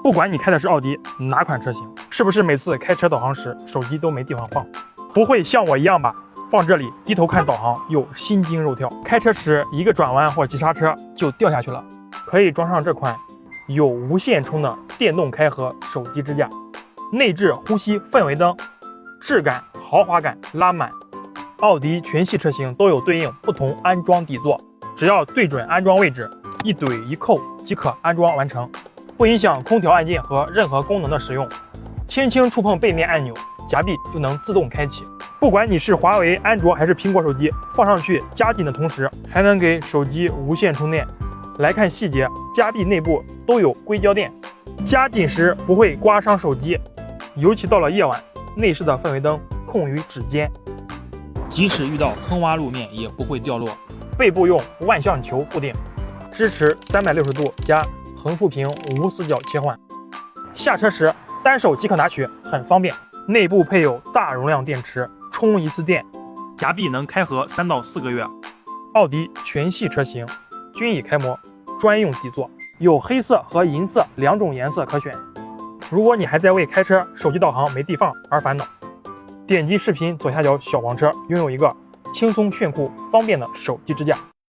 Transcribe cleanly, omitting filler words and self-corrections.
不管你开的是奥迪哪款车型，是不是每次开车导航时手机都没地方放？不会像我一样吧？放这里低头看导航又心惊肉跳，开车时一个转弯或急刹车就掉下去了。可以装上这款有无线充的电动开合手机支架，内置呼吸氛围灯，质感豪华感拉满。奥迪全系车型都有对应不同安装底座，只要对准安装位置，一怼一扣即可安装完成，不影响空调按键和任何功能的使用。轻轻触碰背面按钮，夹臂就能自动开启。不管你是华为、安卓还是苹果手机，放上去加紧的同时，还能给手机无线充电。来看细节，夹臂内部都有硅胶垫，加紧时不会刮伤手机，尤其到了夜晚，内饰的氛围灯控于指尖，即使遇到坑洼路面也不会掉落。背部用万向球固定，支持360度加横竖屏无死角切换，下车时单手即可拿取，很方便。内部配有大容量电池，充一次电，夹臂能开合3到4个月。奥迪全系车型均已开模，专用底座，有黑色和银色2种颜色可选。如果你还在为开车手机导航没地方而烦恼，点击视频左下角小黄车，拥有一个轻松炫酷方便的手机支架。